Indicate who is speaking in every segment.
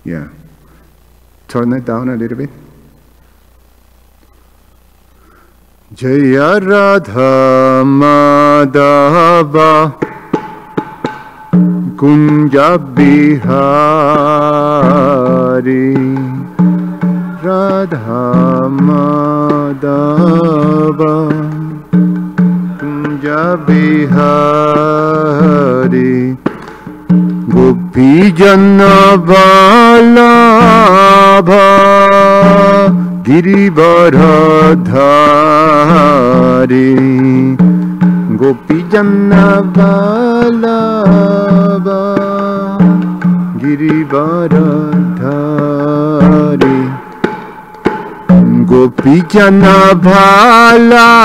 Speaker 1: Yeah. Turn it down a little bit. Jaya Radha Madhava Kunja Bihari Radha Madhava Kunja Bihari Gopi Jana Vallabha Girivaradhari Gopi Jana Vallabha Girivaradhari Gopi Jana Vallabha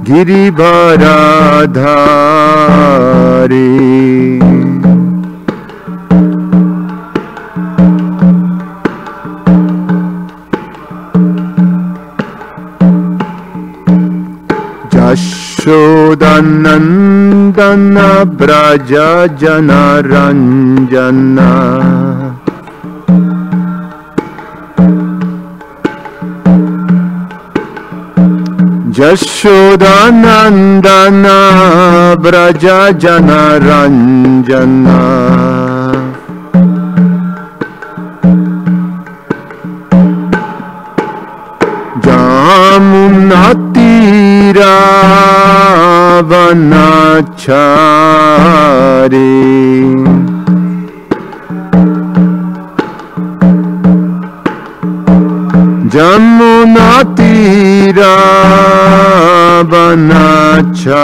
Speaker 1: Girivaradhari Yashodanandana Braja Jana Ranjana Yashodanandana Braja Jana Ranjana Jamunatira Vanachari Jamunatira Vanachari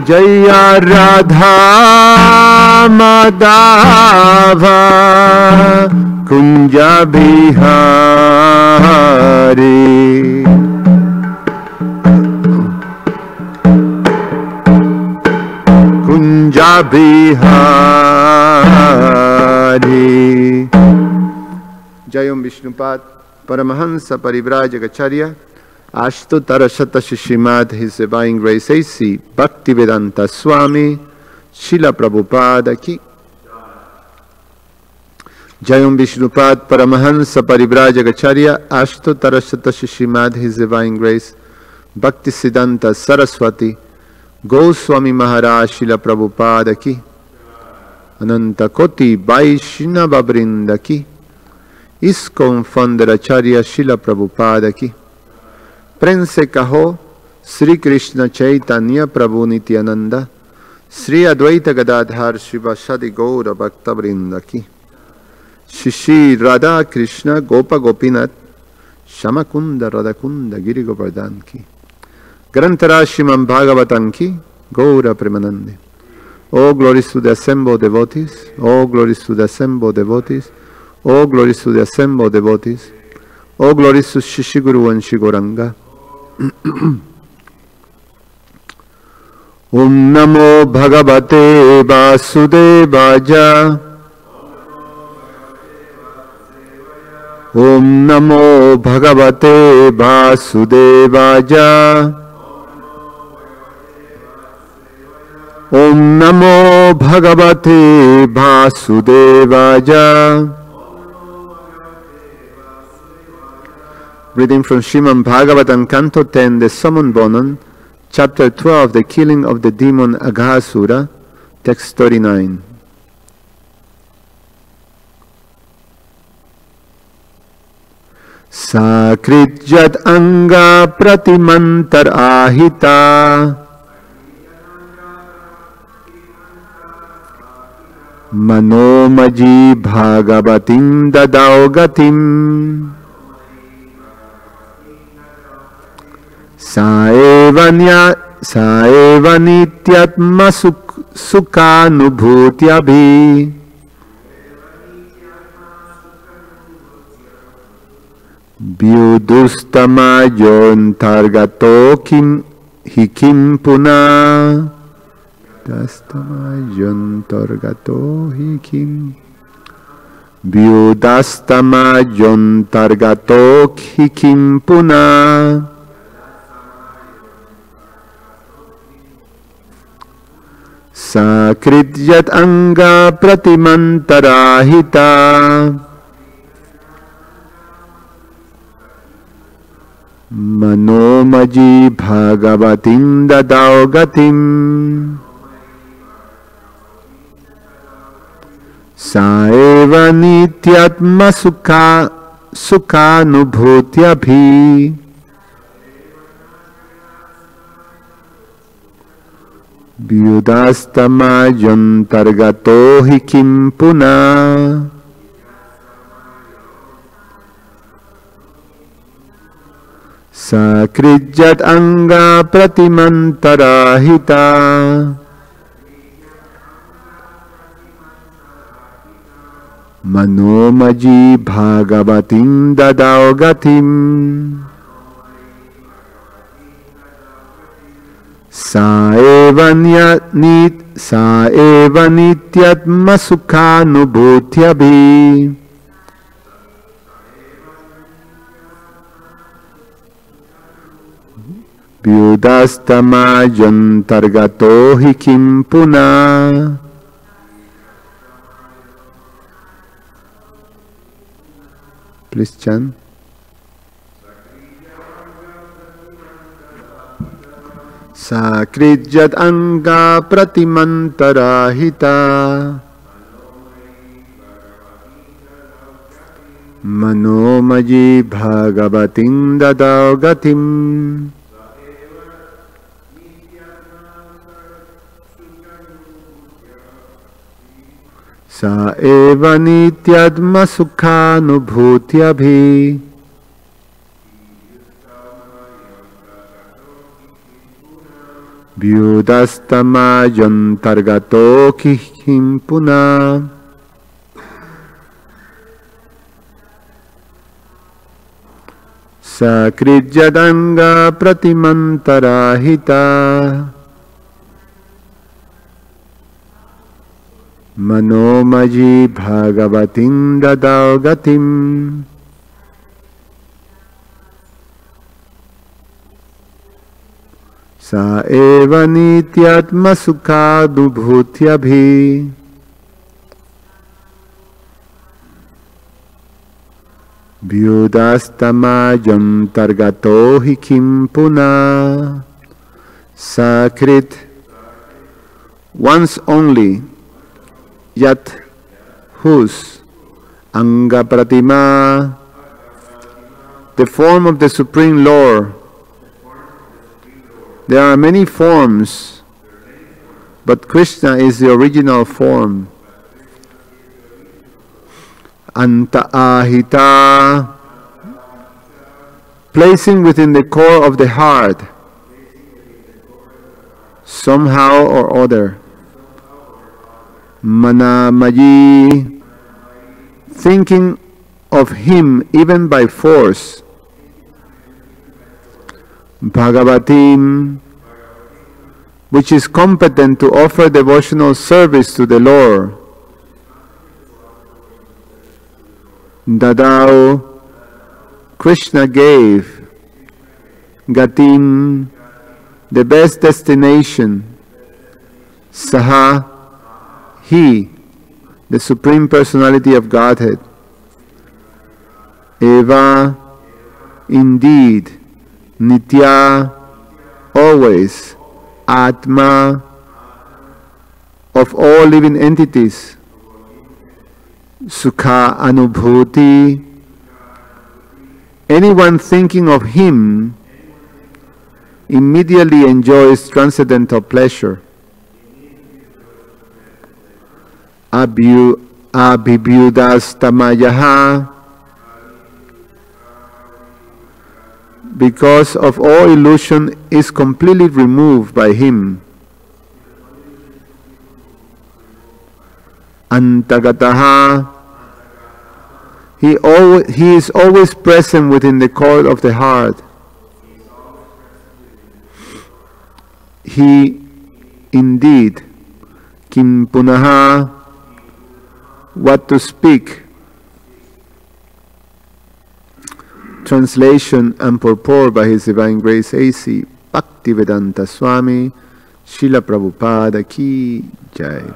Speaker 1: Jaya Radha Madhava Kunja Bihari Kunja Bihari Jayam Vishnupad Paramahansa Parivrajagacharya Ashtotara Shatashi Srimad His Divine Grace A.C. Bhaktivedanta Swami Srila Prabhupada Ki Jayam Vishnupad Paramahansa Parivrajagacharya Ashtotara Shatashi Srimad His Divine Grace Bhaktisiddhanta Saraswati Goswami Maharaj Srila Prabhupada Ki Ananta Koti Vaishnava Vrinda Ki ISKCON Founder Acharya Srila Prabhupada Ki Prense Kaho Sri Krishna Chaitanya Prabhu Nityananda Sri Advaita Gadadhar Shivasadi Gaura Bhakta Vrinda Ki Shishi Radha Krishna Gopa Gopinath Shamakunda Radhakunda Giri Govardhan Ki Grantara Srimad Bhagavatam Ki Gaura Premanande. All glories to the assembled devotees, all glories to the assembled devotees, all glories to the assembled devotees, all glories to Shishiguru and Shigoranga. Om Namo Bhagavate Vasudevaya. Om Namo Bhagavate Vasudevaya. Om Namo Bhagavate Vasudevaya. Reading from Srimad Bhagavatam, Canto 10, the Summon Bonan, Chapter 12, the Killing of the Demon Aghasura, Text 39. Sakrit anga pratimantar ahita Manomaji Bhagavatim Dadaugatim Saevanityatma Sukhanubhutyabhi Vyudustamayon kim hikim puna Vyudastamayon targato hikim Vyudastamayon targato hikim puna Sakrityat anga pratimantarahita Manomaji bhagavatim dadao gatim Saeva nityatma sukhanubhutyabhi Vyudastamayantargato hi kim puna Sakrityat anga pratimantarahita Manomaji bhagavatim dadao gatim Saeva nityatma sukhanubhutyabhi Vyudastamayantargato hi kim puna. Please chant. Sakrityat anga pratimantarahita Manomaji bhagavatim dadao gatim Saeva nityatma sukhanubhutyabhi Vyudastamayantargato kim puna. Sakrityadanga pratimantarahita Manomaji bhagavatim dadao gatim Saeva nityatma sukhanubhutyabhi Vyudastamayantargato hi kim puna. Sakrit, once only, yat whose anga pratima, the form of the Supreme Lord. There are many forms, but Krishna is the original form. Anta ahita, placing within the core of the heart, somehow or other. Manamayi, thinking of him even by force. Bhagavatim, which is competent to offer devotional service to the Lord. Dadao, Krishna gave. Gatim, the best destination. Saha, he, the Supreme Personality of Godhead. Eva, indeed. Nitya, always. Atma, of all living entities. Sukha anubhuti, anyone thinking of him immediately enjoys transcendental pleasure. Abhibhyudastamayaha, because of all illusion is completely removed by him. Antagataha, he is always present within the core of the heart. He indeed, kim punaha, what to speak. Translation and purport by His Divine Grace A.C. Bhaktivedanta Swami Srila Prabhupada Ki Jai.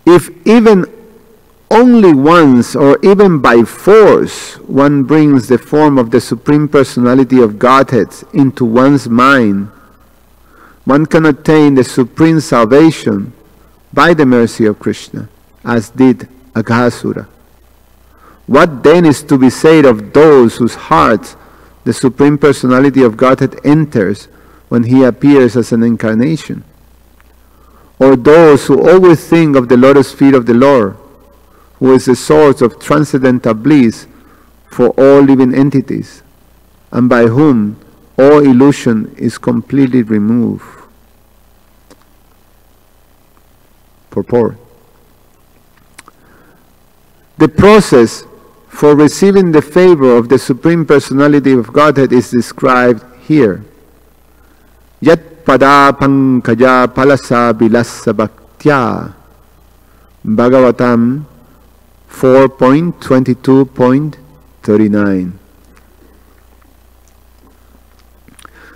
Speaker 1: If even only once or even by force one brings the form of the Supreme Personality of Godhead into one's mind, one can attain the supreme salvation by the mercy of Krishna, as did Aghasura. What then is to be said of those whose hearts the Supreme Personality of Godhead enters when he appears as an incarnation? Or those who always think of the lotus feet of the Lord, who is the source of transcendental bliss for all living entities, and by whom all illusion is completely removed. Purport. The process for receiving the favor of the Supreme Personality of Godhead is described here. Yat pada pankaja palasa bilasa bhaktya. Bhagavatam 4.22.39.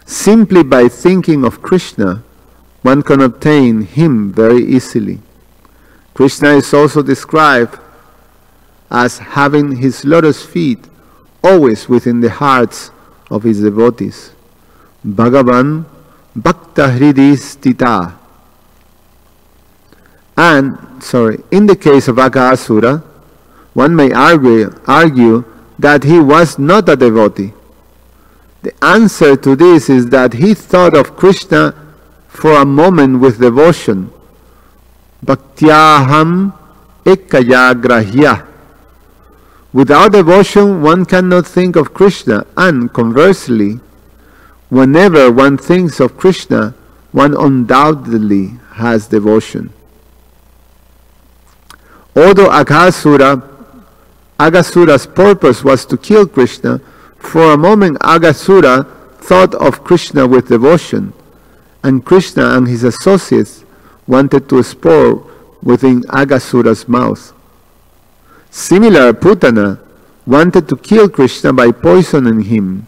Speaker 1: Simply by thinking of Krishna, one can obtain him very easily. Krishna is also described as having his lotus feet always within the hearts of his devotees. Bhagavan Bhakta Hridi Stita. And, in the case of Aghasura, one may argue that he was not a devotee. The answer to this is that he thought of Krishna for a moment with devotion. Bhaktyaham ekaya grahya. Without devotion, one cannot think of Krishna, and conversely, whenever one thinks of Krishna, one undoubtedly has devotion. Although Aghasura's purpose was to kill Krishna, for a moment Aghasura thought of Krishna with devotion, and Krishna and his associates wanted to spore within Aghasura's mouth. Similar, Putana wanted to kill Krishna by poisoning him,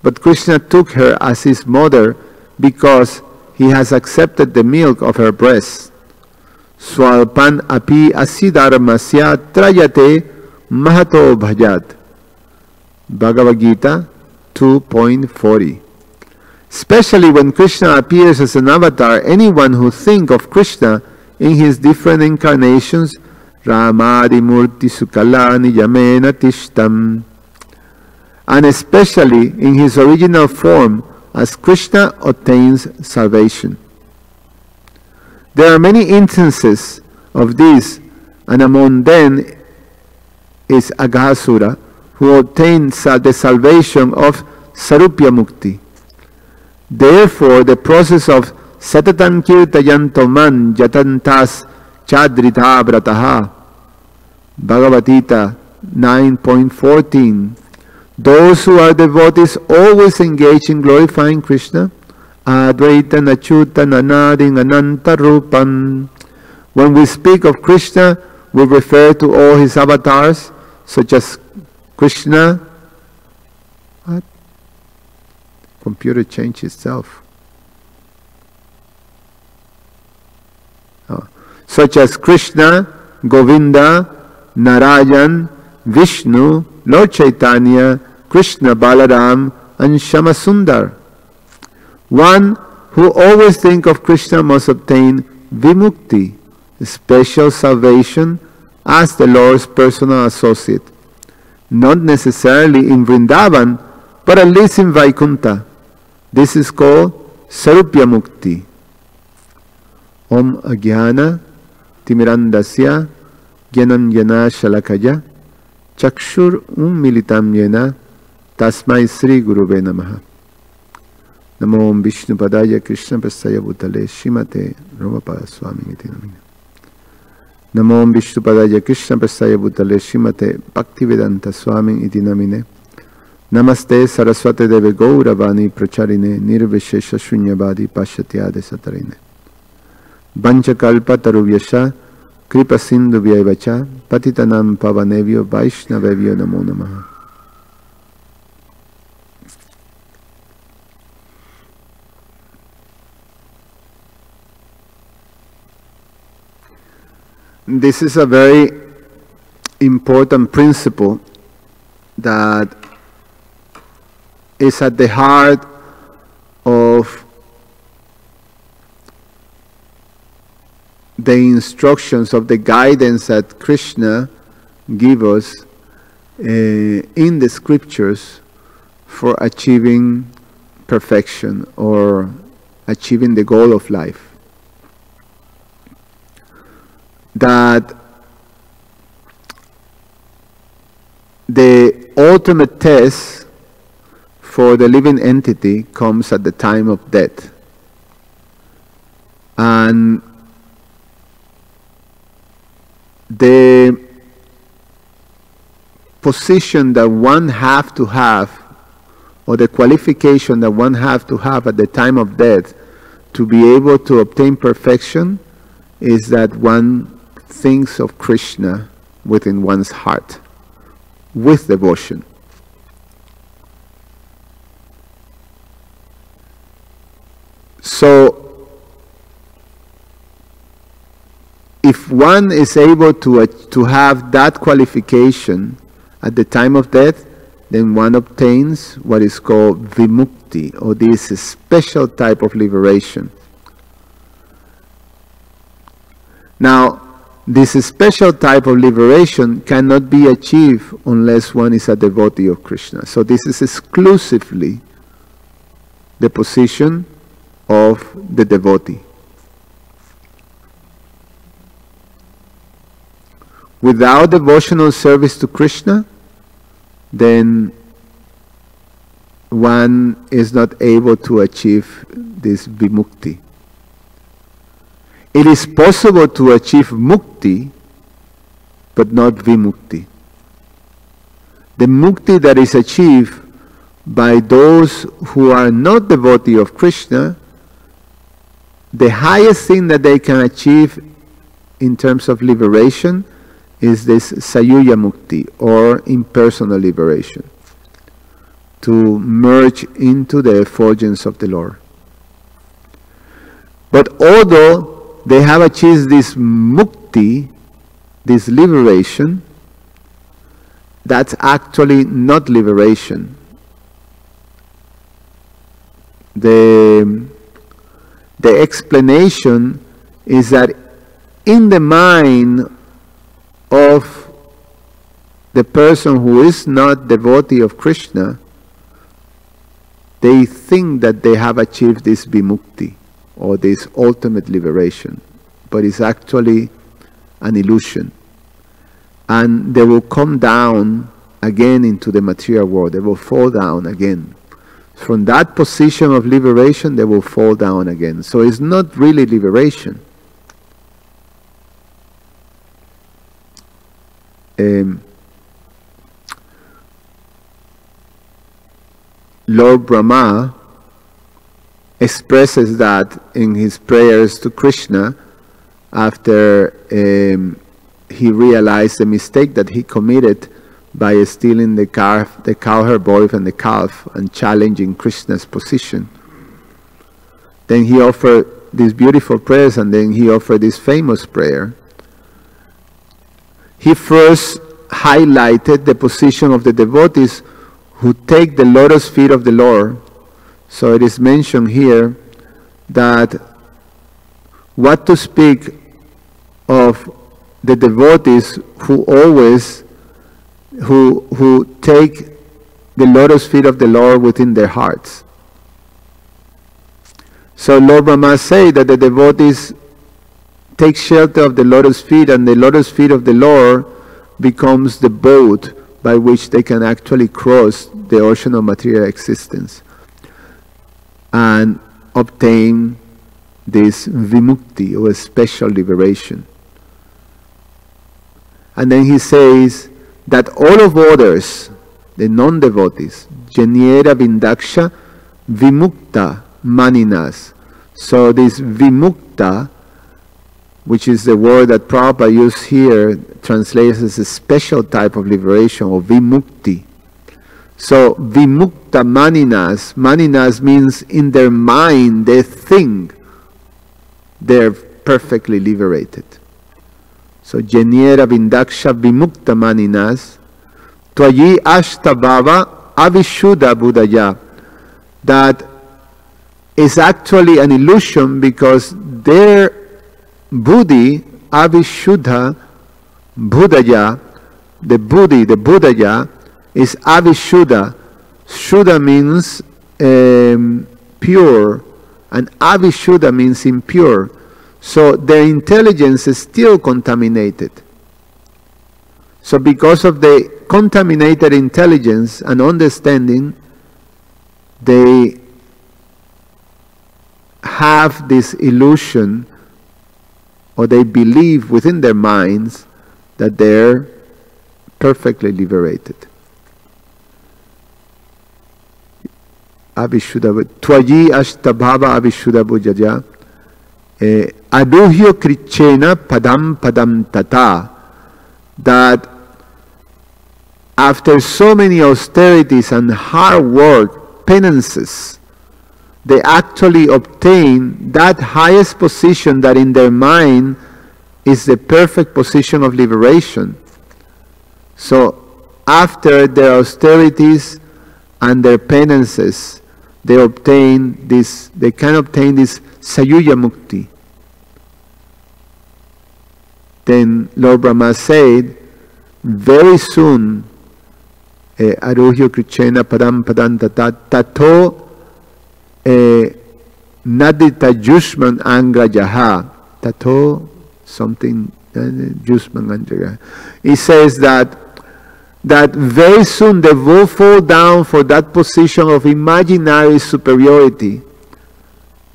Speaker 1: but Krishna took her as his mother because he has accepted the milk of her breast. Swalpan api asidharmasya trayate mahato bhajat. Bhagavad Gita 2.40. Especially when Krishna appears as an avatar, anyone who thinks of Krishna in his different incarnations, Ramadi Murti Sukala Niyamena Tishtam, and especially in his original form as Krishna, obtains salvation. There are many instances of this, and among them is Aghasura, who obtained the salvation of Sarupya Mukti. Therefore, the process of Satatan Kirtayantoman Jatantas Chadrita Brataha, Bhagavad Gita 9.14. Those who are devotees always engage in glorifying Krishna, Advaita Nachuta Nanading Ananta Rupan. When we speak of Krishna, we refer to all his avatars, such as Krishna. What? Computer changed itself. Such as Krishna, Govinda, Narayan, Vishnu, Lord Chaitanya, Krishna Balaram, and Shamasundar. One who always thinks of Krishna must obtain Vimukti, special salvation, as the Lord's personal associate. Not necessarily in Vrindavan, but at least in Vaikuntha. This is called Sarupya Mukti. Om Agyana Timirandasya Gyananjana Shalakaya Chakshur Militam Yena Tasmai Sri Gurube Namaha. Namo Om Vishnu Padaya Krishna Prasaya Bhutale Shrimate Ramapada Swami Iti Namine. Namo Om Vishnu Padaya Krishna Prasaya Bhutale Shrimate Bhaktivedanta Swami Iti Namine. Namaste Saraswate Deve Gauravani Pracharine Nirvishesha Shunyavadi Pashatyade Satarine. Vanchakalpa Taruvyasha Kripa Sindhu Vyaivacha Patitanam Pavanevyo Vaishnavevyo Namo Namaha. this is a very important principle that is at the heart of the instructions, of the guidance that Krishna gives us in the scriptures for achieving perfection or achieving the goal of life. That the ultimate test for the living entity comes at the time of death. And the position that one have to have, or the qualification that one have to have at the time of death to be able to obtain perfection, is that one thinks of Krishna within one's heart with devotion. So if one is able to have that qualification at the time of death, then one obtains what is called vimukti, or this special type of liberation. Now, this special type of liberation cannot be achieved unless one is a devotee of Krishna. So this is exclusively the position of the devotee. Without devotional service to Krishna, then one is not able to achieve this vimukti. It is possible to achieve mukti, but not vimukti. The mukti that is achieved by those who are not devotee of Krishna, the highest thing that they can achieve in terms of liberation is this sayuya mukti, or impersonal liberation, to merge into the effulgence of the Lord. But although they have achieved this mukti, this liberation, that's actually not liberation. The explanation is that in the mind of the person who is not devotee of Krishna, they think that they have achieved this vimukti, or this ultimate liberation, but it's actually an illusion. And they will come down again into the material world. They will fall down again. From that position of liberation, they will fall down again. So it's not really liberation. Lord Brahma expresses that in his prayers to Krishna after he realized the mistake that he committed by stealing the cowherd boy and the calf and challenging Krishna's position. Then he offered these beautiful prayers, and then he offered this famous prayer. He first highlighted the position of the devotees who take the lotus feet of the Lord. So it is mentioned here that what to speak of the devotees who always who take the lotus feet of the Lord within their hearts. So Lord Brahma said that the devotees take shelter of the lotus feet, and the lotus feet of the Lord becomes the boat by which they can actually cross the ocean of material existence and obtain this vimukti, or special liberation. And then he says that all of others, the non-devotees, janyera vindaksha vimukta maninas. So this vimukta, which is the word that Prabhupada used here, translates as a special type of liberation, or vimukti. So vimukta maninas, maninas means in their mind they think they're perfectly liberated. So Jeniera Vindaksha Vimukta Maninas Twayi Ashtabhava Avishuddha Buddhaya. That is actually an illusion because their buddhi, Avishuddha Buddhaya, the buddhi, the Buddhaya, is Avishuddha. Shuddha means pure, and Avishuddha means impure. So their intelligence is still contaminated. So because of the contaminated intelligence and understanding, they have this illusion, or they believe within their minds that they're perfectly liberated. Avishuddha, Twayi Ashtabhava Avishuddha Bujaya, Aduhyo Krichena Padam Padam Tata. That after so many austerities and hard work, penances, they actually obtain that highest position that in their mind is the perfect position of liberation. So after their austerities and their penances, they obtain this, they can obtain this Sayuja Mukti. Then Lord Brahma said, very soon, Aruhyo Krichena Padam Padam Tato Nadita Jushman Angra Jaha. Tato something Jushman Angra. He says that very soon they will fall down for that position of imaginary superiority.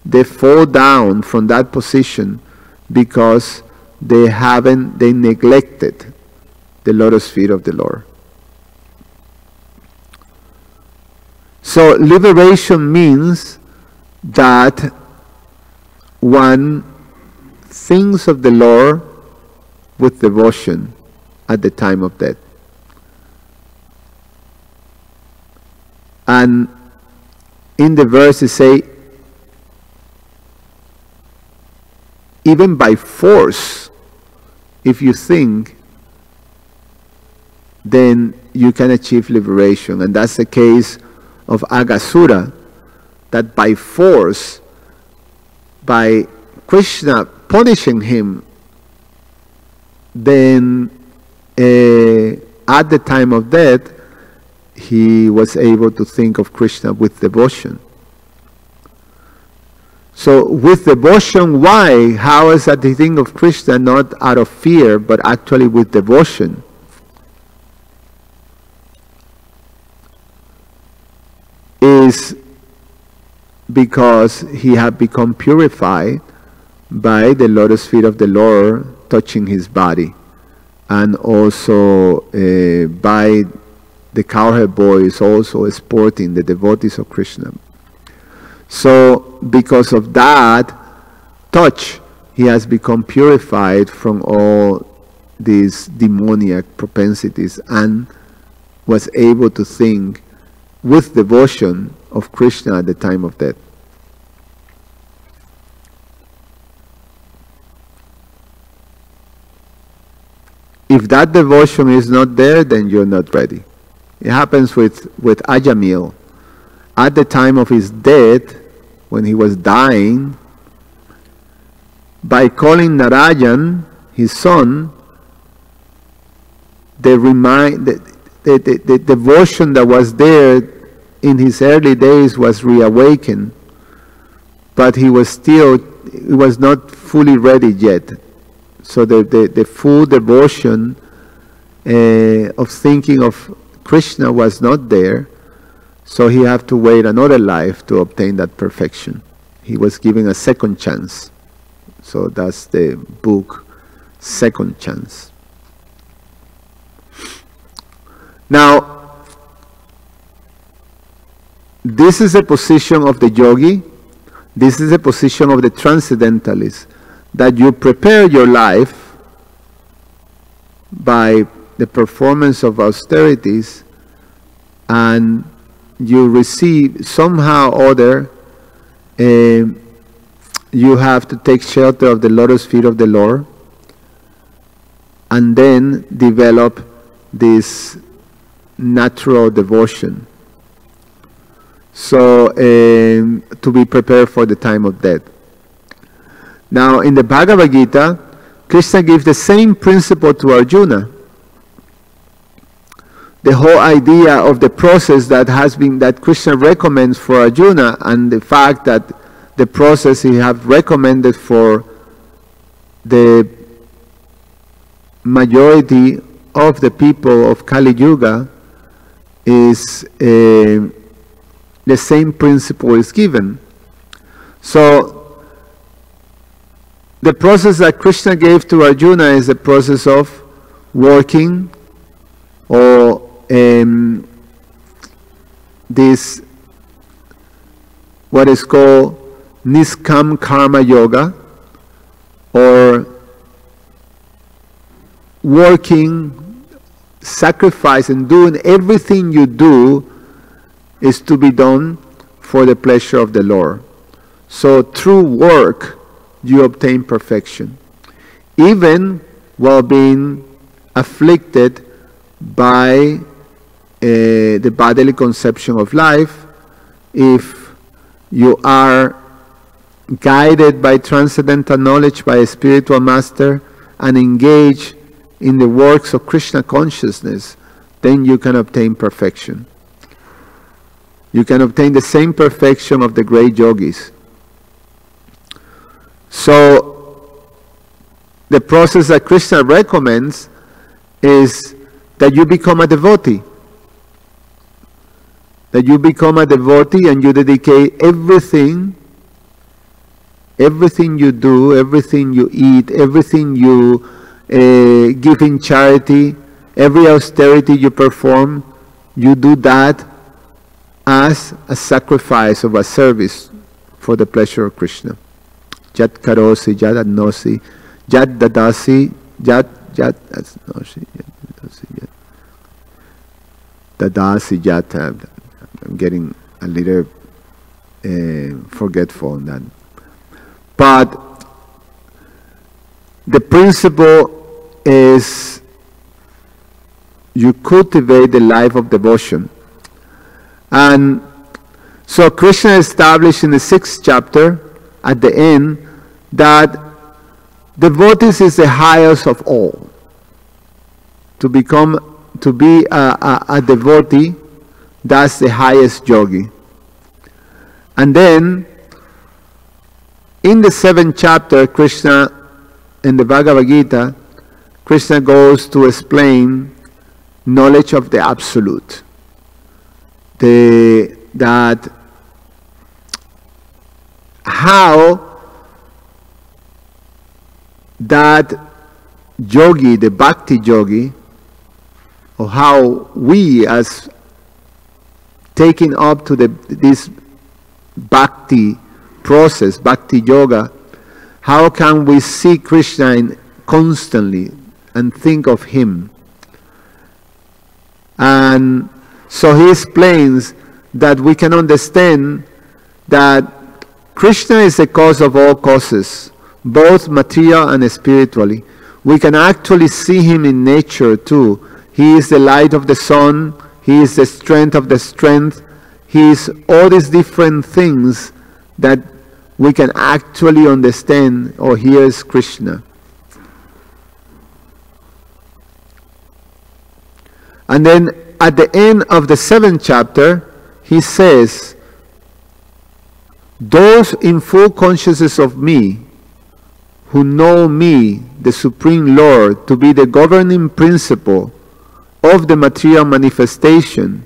Speaker 1: They fall down from that position because they neglected the lotus feet of the Lord. So liberation means that one thinks of the Lord with devotion at the time of death. And in the verses say, even by force, if you think, then you can achieve liberation. And that's the case of Aghasura, that by force, by Krishna punishing him, then at the time of death, he was able to think of Krishna with devotion. So with devotion, why? How is that he think of Krishna not out of fear, but actually with devotion? Is because he had become purified by the lotus feet of the Lord touching his body, and also by the cowherd boys also sporting the devotees of Krishna. So because of that touch, he has become purified from all these demoniac propensities and was able to think with devotion of Krishna at the time of death. If that devotion is not there, then you're not ready. It happens with Ajamil. At the time of his death, when he was dying, by calling Narayan, his son, the devotion that was there in his early days was reawakened, but he was not fully ready yet. So the full devotion of thinking of Krishna was not there, so he had to wait another life to obtain that perfection. He was given a second chance. So that's the book, Second Chance. Now, this is a position of the yogi, this is a position of the transcendentalist, that you prepare your life by the performance of austerities, and you receive somehow or other, you have to take shelter of the lotus feet of the Lord, and then develop this natural devotion. So to be prepared for the time of death. Now in the Bhagavad Gita, Krishna gives the same principle to Arjuna. The whole idea of the process that Krishna recommends for Arjuna, and the fact that the process he have recommended for the majority of the people of Kali Yuga is the same principle is given. So the process that Krishna gave to Arjuna is the process of working, or this what is called Niskam Karma Yoga, or working, sacrifice, and doing everything you do is to be done for the pleasure of the Lord. So through work you obtain perfection, even while being afflicted by the bodily conception of life. If you are guided by transcendental knowledge by a spiritual master and engage in the works of Krishna consciousness, then you can obtain perfection. You can obtain the same perfection of the great yogis. So the process that Krishna recommends is that you become a devotee. That you become a devotee and you dedicate everything you do, everything you eat, everything you give in charity, every austerity you perform, you do that as a sacrifice of a service for the pleasure of Krishna. Jat karosi, jat adnosi, jat dadasi, jat adnosi, dadasi, jat. I'm getting a little forgetful on that. But the principle is you cultivate the life of devotion. And so Krishna established in the 6th chapter at the end that devotees is the highest of all. To be a devotee, that's the highest yogi. And then in the 7th chapter, Krishna, in the Bhagavad Gita, Krishna goes to explain knowledge of the Absolute. That how that yogi, the bhakti yogi, or how we as taking up to this bhakti process, bhakti yoga, how can we see Krishna constantly and think of him? And so he explains that we can understand that Krishna is the cause of all causes, both material and spiritually. We can actually see him in nature too. He is the light of the sun, he is the strength of the strength, he is all these different things that we can actually understand or hear as Krishna. And then at the end of the 7th chapter, he says, those in full consciousness of me, who know me, the Supreme Lord, to be the governing principle of the material manifestation,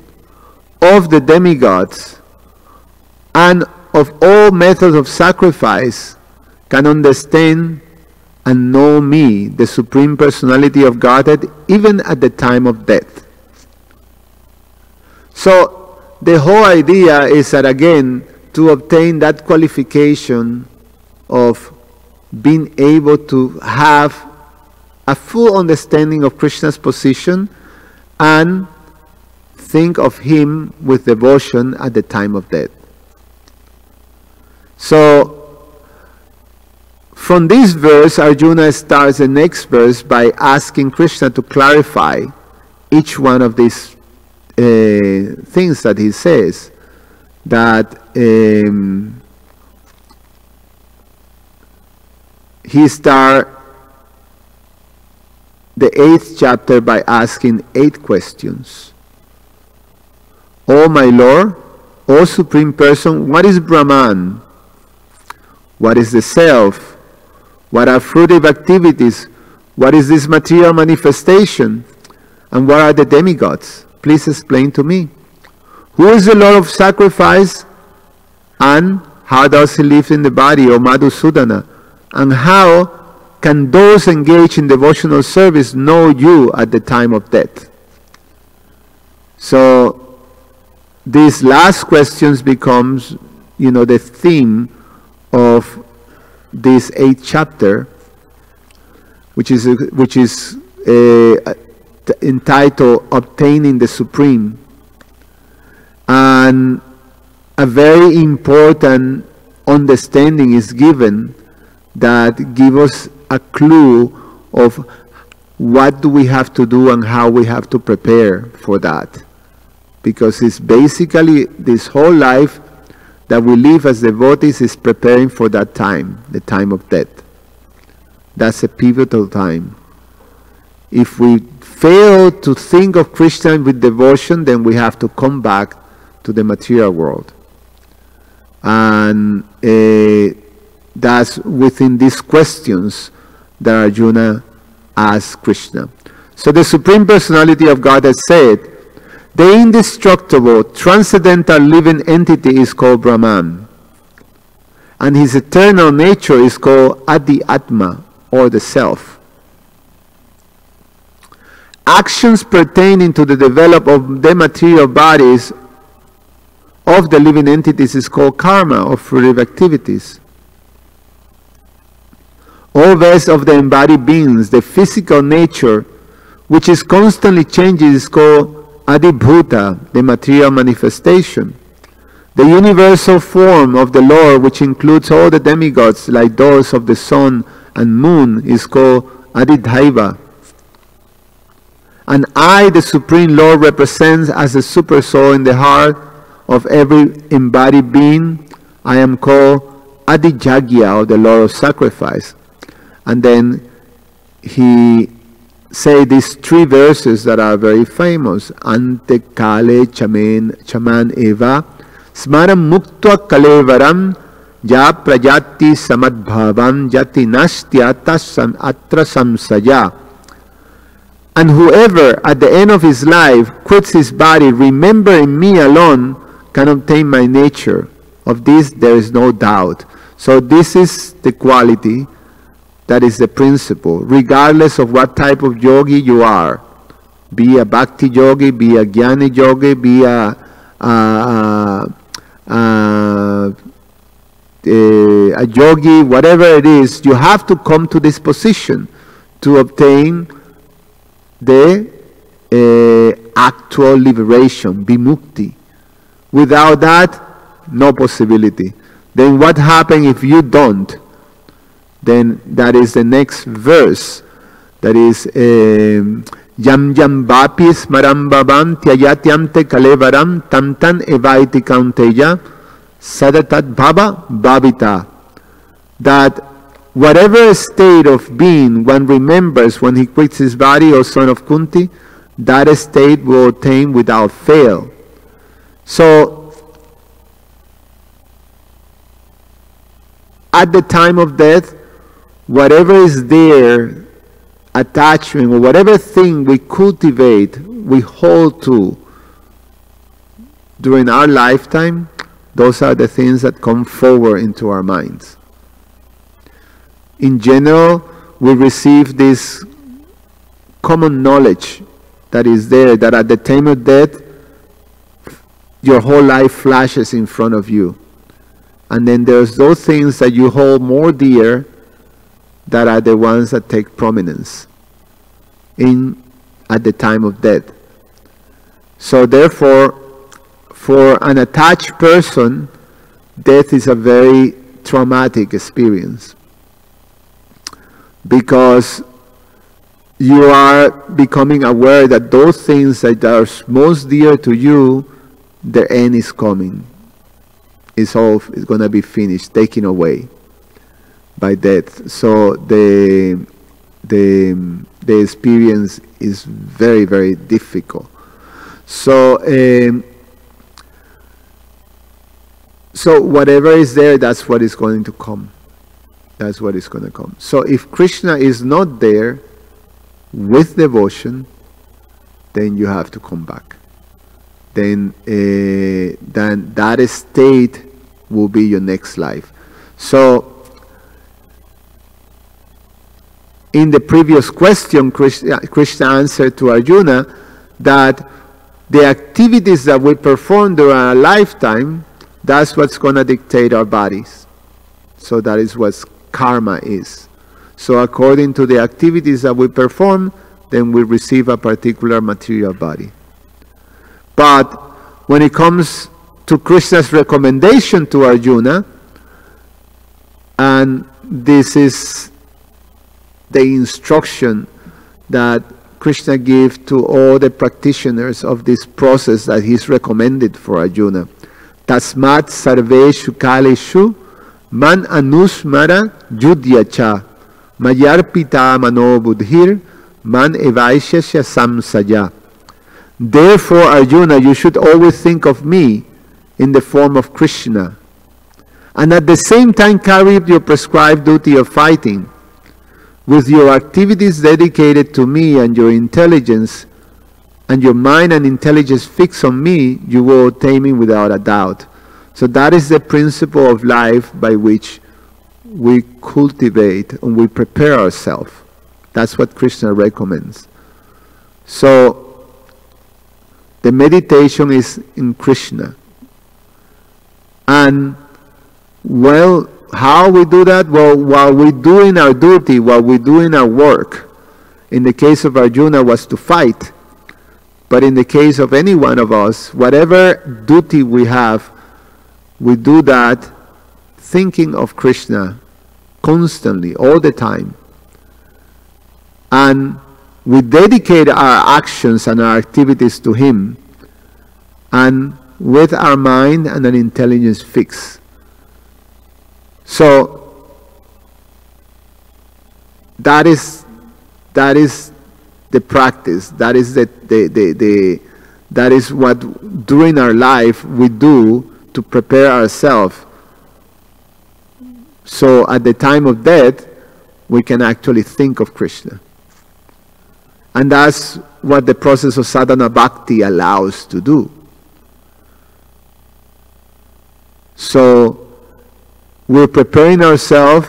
Speaker 1: of the demigods, and of all methods of sacrifice, can understand and know me, the Supreme Personality of Godhead, even at the time of death. So the whole idea is that, again, to obtain that qualification of being able to have a full understanding of Krishna's position and think of him with devotion at the time of death. So From this verse, Arjuna starts the next verse by asking Krishna to clarify each one of these things that he says. That he starts the 8th chapter by asking 8 questions. O my Lord, O Supreme Person, what is Brahman? What is the Self? What are fruitive activities? What is this material manifestation? And what are the demigods? Please explain to me. Who is the Lord of sacrifice? And how does he live in the body, O Madhusudana? And how can those engaged in devotional service know you at the time of death? So these last questions becomes, the theme of this 8th chapter, which is entitled "Obtaining the Supreme," and a very important understanding is given that gives us a clue of what do we have to do and how we have to prepare for that, because it's basically this whole life that we live as devotees is preparing for that time, the time of death. That's a pivotal time. If we fail to think of Krishna with devotion, then we have to come back to the material world. And that's within these questions that Arjuna asked Krishna. So the Supreme Personality of God has said, the indestructible, transcendental living entity is called Brahman, and his eternal nature is called Adi Atma, or the Self. Actions pertaining to the development of the material bodies of the living entities is called karma, or fruitive activities. All rest of the embodied beings, the physical nature, which is constantly changing, is called Adibhuta, the material manifestation. The universal form of the Lord, which includes all the demigods like those of the sun and moon, is called Adidhaiva. And I, the Supreme Lord, represents as a super soul in the heart of every embodied being. I am called Adijagya, or the Lord of sacrifice. And then he say these 3 verses that are very famous. Ante kale chaman eva smaram muktva kalevaram ja prajati samadbhavam jati nastyata atra samsaya. And whoever at the end of his life quits his body, remembering me alone, can obtain my nature. Of this there is no doubt. So this is the quality. That is the principle, regardless of what type of yogi you are. Be a bhakti yogi, be a jnani yogi, be a yogi, whatever it is, you have to come to this position to obtain the actual liberation, vimukti. Without that, no possibility. Then what happens if you don't? Then that is the next verse. That is Yam yam vapis marambabam tyayatyamte kalevaram tamtan evaiti kaunteya sadatat bhava bhavita. That whatever state of being one remembers when he quits his body, O son of Kunti, that state will attain without fail. So at the time of death, whatever is there, attachment, or whatever thing we cultivate, we hold to during our lifetime, those are the things that come forward into our minds. In general, we receive this common knowledge that is there, that at the time of death, your whole life flashes in front of you. And then there's those things that you hold more dear that are the ones that take prominence at the time of death. So therefore, for an attached person, death is a very traumatic experience. because you are becoming aware that those things that are most dear to you, their end is coming. It's going to be finished, taken away by death. So the experience is very, very difficult. So so whatever is there, that's what is going to come. That's what is going to come. So if Krishna is not there with devotion, then you have to come back. Then that state will be your next life. So in the previous question, Krishna answered to Arjuna that the activities that we perform during our lifetime, that's what's going to dictate our bodies. So that is what karma is. So according to the activities that we perform, then we receive a particular material body. But when it comes to Krishna's recommendation to Arjuna, and this is the instruction that Krishna gives to all the practitioners of this process that he's recommended for Arjuna. Tasmat sarveshu kaleshu man anusmara judyacha mayarpita mano buddhir man evaishasya samsaya. Therefore, Arjuna, you should always think of me in the form of Krishna, and at the same time carry out your prescribed duty of fighting. With your activities dedicated to me and your intelligence, and your mind and intelligence fixed on me, you will attain me without a doubt. So that is the principle of life by which we cultivate and we prepare ourselves. That's what Krishna recommends. So the meditation is in Krishna. And well, how we do that? Well, while we're doing our duty, while we're doing our work, in the case of Arjuna was to fight. But in the case of any one of us, whatever duty we have, we do that thinking of Krishna constantly, all the time. And we dedicate our actions and our activities to Him, and with our mind and an intelligence fixed. So that is the practice. That is that is what during our life we do to prepare ourselves. So at the time of death, we can actually think of Krishna. And that's what the process of sadhana bhakti allows to do. So we're preparing ourselves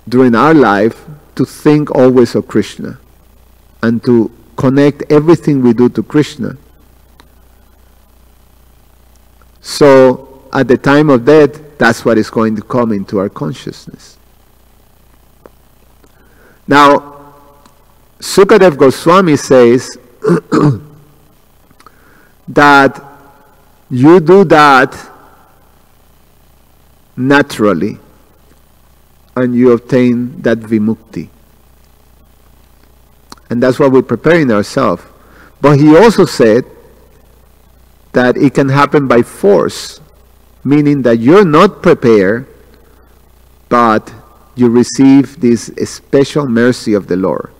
Speaker 1: during our life to think always of Krishna and to connect everything we do to Krishna. So at the time of death, that's what is going to come into our consciousness. Now, Sukadev Goswami says that you do that naturally and you obtain that vimukti. And that's what we're preparing ourselves. But he also said that it can happen by force, meaning that you're not prepared, but you receive this special mercy of the Lord.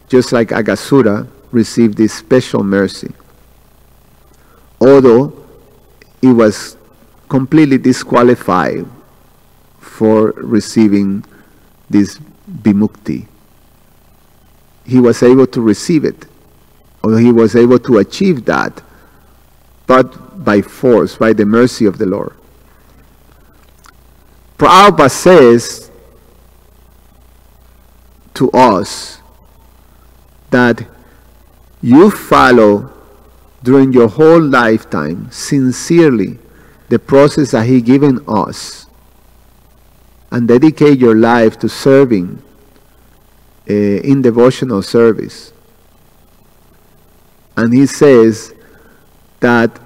Speaker 1: Just like Agasura received this special mercy. Although he was completely disqualified for receiving this vimukti, he was able to receive it, or he was able to achieve that, but by force, by the mercy of the Lord. Prabhupada says to us that you follow during your whole lifetime sincerely the process that He given us and dedicate your life to serving in devotional service. And he says that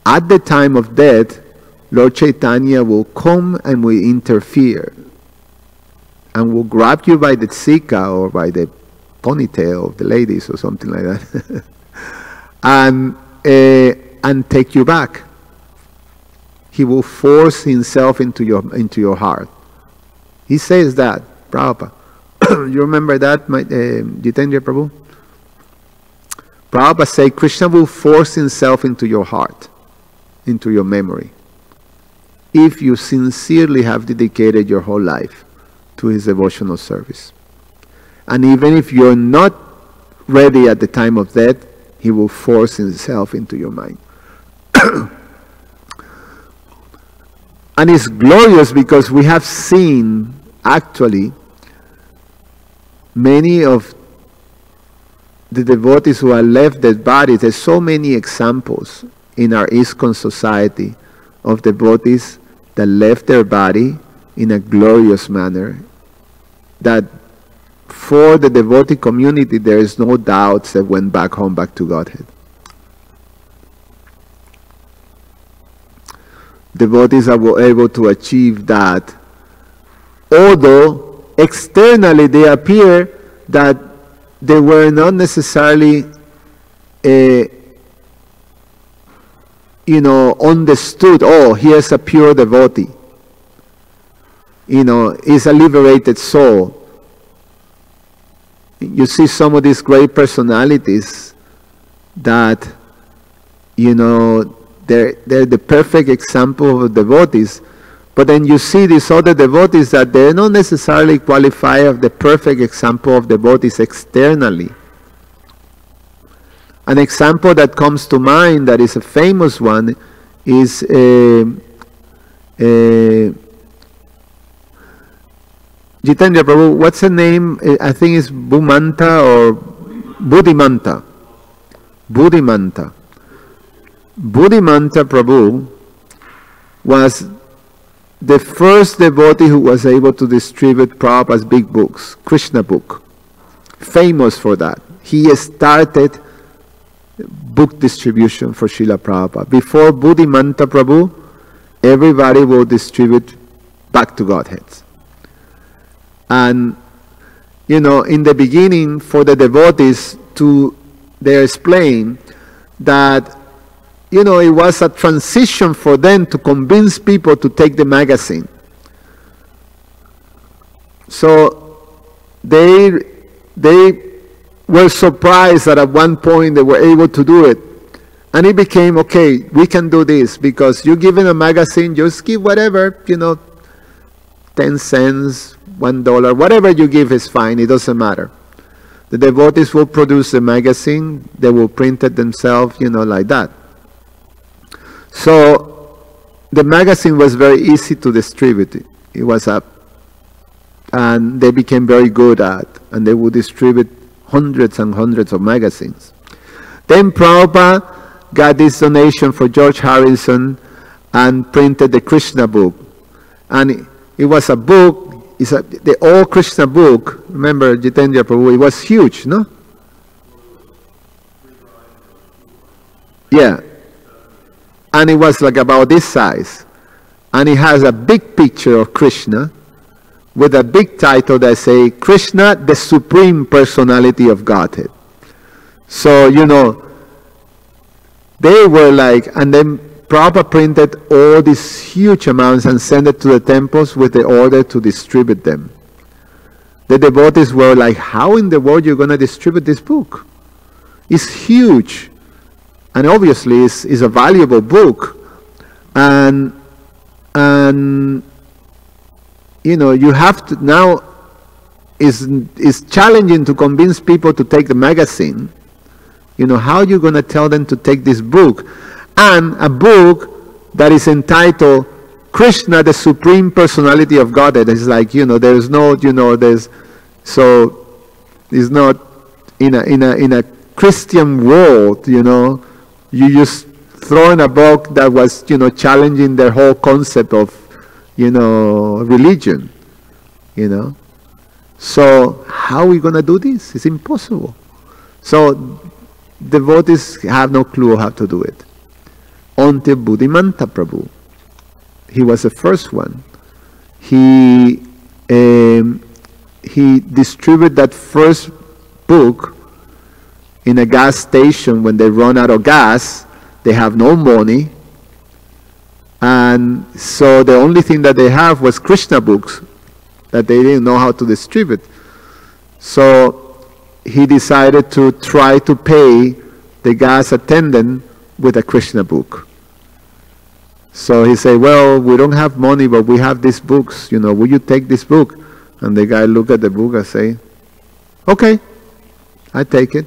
Speaker 1: at the time of death, Lord Chaitanya will come and will interfere and will grab you by the tsika or by the ponytail of the ladies or something like that, and take you back. He will force himself into your heart. He says that, Prabhupada. You remember that, Jitendra Prabhu? Prabhupada said Krishna will force himself into your heart, into your memory, if you sincerely have dedicated your whole life to his devotional service. And even if you're not ready at the time of death, he will force himself into your mind. And it's glorious because we have seen, actually, many of the devotees who have left their bodies. There's so many examples in our ISKCON society of devotees that left their body in a glorious manner, that for the devotee community there is no doubt they went back home, back to Godhead. Devotees are able to achieve that, although externally they appear that they were not necessarily understood. Oh, here's a pure devotee, is a liberated soul. You see some of these great personalities that they're the perfect example of devotees. But then you see these other devotees that they're not necessarily qualified as the perfect example of devotees externally. An example that comes to mind that is a famous one is Jitendra Prabhu, what's the name? I think it's Bhumanta or Buddhimanta. Buddhimanta. Buddhimanta Prabhu was the first devotee who was able to distribute Prabhupada's big books, Krishna book. Famous for that. He started book distribution for Srila Prabhupada. Before Buddhimanta Prabhu, everybody will distribute back to Godheads. And, in the beginning, for the devotees they explain that, it was a transition for them to convince people to take the magazine. So they were surprised that at one point they were able to do it. And it became, okay, we can do this because you give in a magazine, just give whatever, 10 cents, $1, whatever you give is fine, it doesn't matter. The devotees will produce the magazine, they will print it themselves, like that. So the magazine was very easy to distribute. It was up, and they became very good at, and they would distribute hundreds and hundreds of magazines. Then Prabhupada got this donation for George Harrison and printed the Krishna book. And it was a book, the old Krishna book, remember Jitendra Prabhu, it was huge, no? Yeah. And it was like about this size. And it has a big picture of Krishna with a big title that say, Krishna, the Supreme Personality of Godhead. So, they were like, and then Prabhupada printed all these huge amounts and sent it to the temples with the order to distribute them. The devotees were like, how in the world you're going to distribute this book? It's huge. And obviously it's a valuable book. And you have to, now it's challenging to convince people to take the magazine. How are you going to tell them to take this book? And a book that is entitled Krishna, the Supreme Personality of Godhead. It's like, there's no, so it's not in a Christian world, you just throw in a book that was, challenging their whole concept of, religion, So how are we going to do this? It's impossible. So devotees have no clue how to do it. Until Buddhimanta Prabhu. He was the first one. He he distributed that first book in a gas station when they run out of gas. They have no money, and so the only thing that they have was Krishna books that they didn't know how to distribute. So he decided to try to pay the gas attendant with a Krishna book. So he said, well, we don't have money, but we have these books, will you take this book? And the guy looked at the book and say, okay, I take it.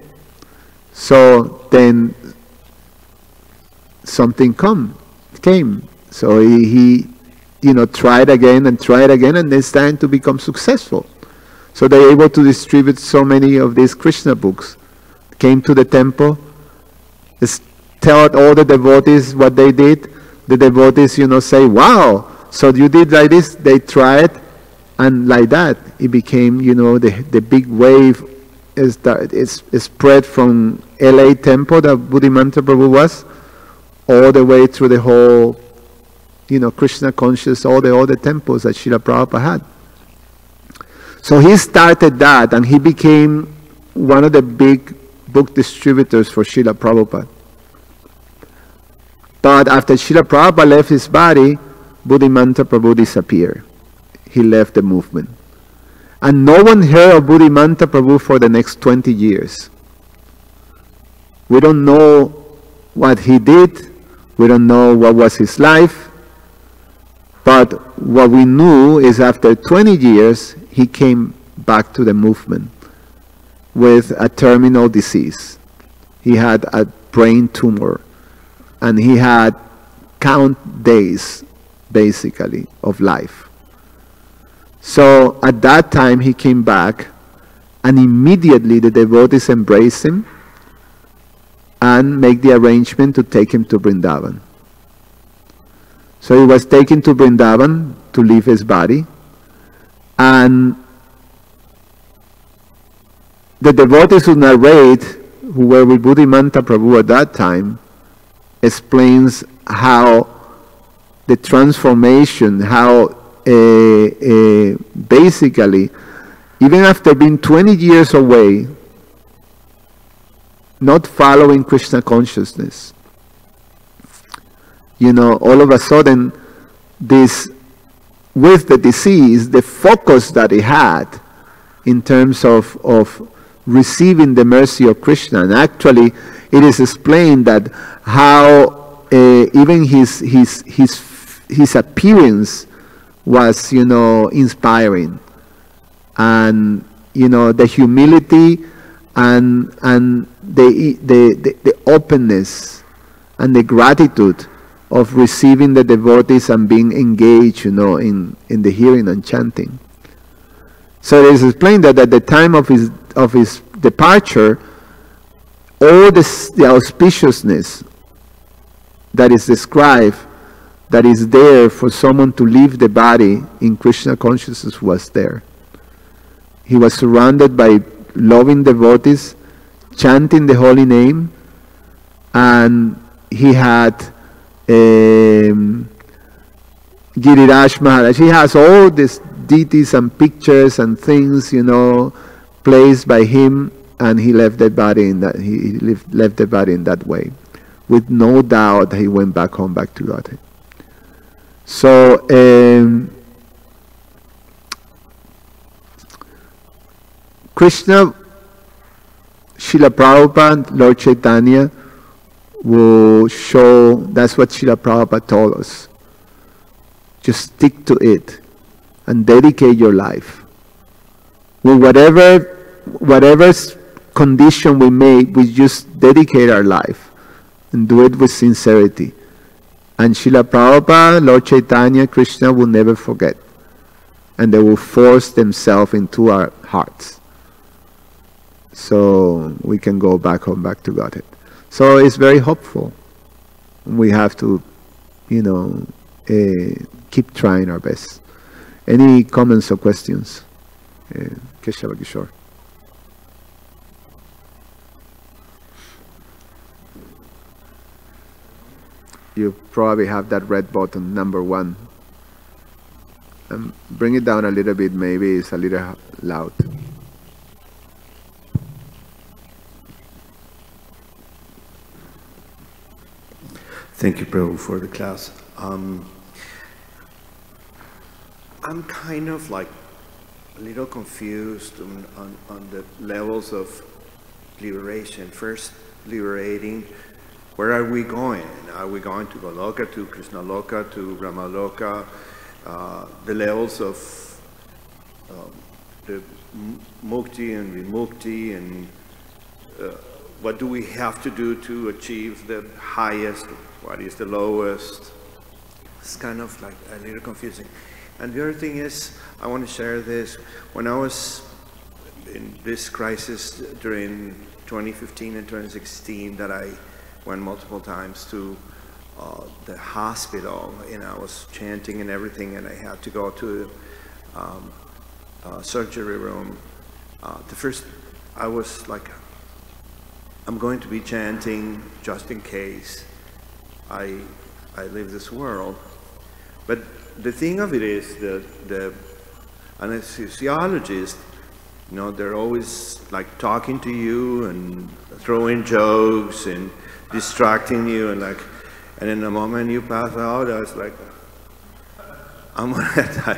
Speaker 1: So then something came. So he tried again, and they're starting to become successful. So they're able to distribute so many of these Krishna books. Came to the temple, tell all the devotees what they did. The devotees, say, wow, so you did like this. They tried, and like that, it became, the big wave is spread from LA temple that Buddhimanta Prabhu was, all the way through the whole, Krishna conscious, all the temples that Srila Prabhupada had. So he started that, and he became one of the big book distributors for Srila Prabhupada. But after Srila Prabhupada left his body, Buddhimanta Prabhu disappeared. He left the movement. And no one heard of Buddhimanta Prabhu for the next 20 years. We don't know what he did. We don't know what was his life. But what we knew is after 20 years, he came back to the movement with a terminal disease. He had a brain tumor, and he had count days, basically, of life. So at that time, he came back, and immediately the devotees embraced him and make the arrangement to take him to Vrindavan. So he was taken to Vrindavan to leave his body, and the devotees who narrate, who were with Buddhimanta Prabhu at that time, explains how the transformation, how basically, even after being 20 years away, not following Krishna consciousness, all of a sudden, this, with the disease, the focus that he had in terms of receiving the mercy of Krishna, and actually it is explained that how even his appearance was, inspiring, and the humility and the openness and the gratitude of receiving the devotees and being engaged, in the hearing and chanting. So it is explained that at the time of his departure, all the auspiciousness that is described, that is there for someone to leave the body in Krishna consciousness, was there. He was surrounded by loving devotees, chanting the holy name, and he had Giriraj Maharaj. He has all these deities and pictures and things, placed by him, and he left the body in that. He left the body in that way, with no doubt he went back home, back to Godhead. So Krishna, Srila Prabhupada, Lord Chaitanya will show. That's what Srila Prabhupada told us. Just stick to it and dedicate your life. With whatever condition we make, we just dedicate our life and do it with sincerity. And Srila Prabhupada, Lord Chaitanya, Krishna will never forget. And they will force themselves into our hearts. So we can go back home, back to Godhead. So it's very hopeful. We have to, keep trying our best. Any comments or questions? Keshava Kishore. You probably have that red button, number 1. Bring it down a little bit, maybe it's a little loud.
Speaker 2: Thank you, Prabhu, for the class. I'm kind of like a little confused on the levels of liberation. First, liberating, where are we going? Are we going to Goloka, to Krishna Loka, to Brahma Loka? The levels of the mukti and vimukti, and what do we have to do to achieve the highest? What is the lowest? It's kind of like a little confusing. And the other thing is, I want to share this. When I was in this crisis during 2015 and 2016, that I went multiple times to the hospital, and I was chanting and everything, and I had to go to surgery room. The first, I was like, I'm going to be chanting just in case I leave this world. But the thing of it is that the anesthesiologist, you know, they're always like talking to you and throwing jokes and distracting you, and in the moment you pass out, I was like, I'm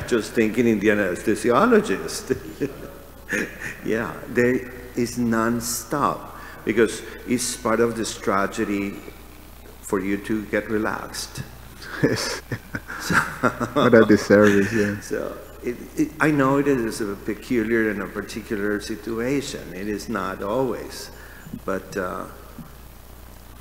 Speaker 2: just thinking in the anesthesiologist. Yeah, there is non-stop, because it's part of the strategy for you to get relaxed.
Speaker 1: Yes. What a disservice, yeah.
Speaker 2: So I know it is a peculiar and a particular situation. It is not always, but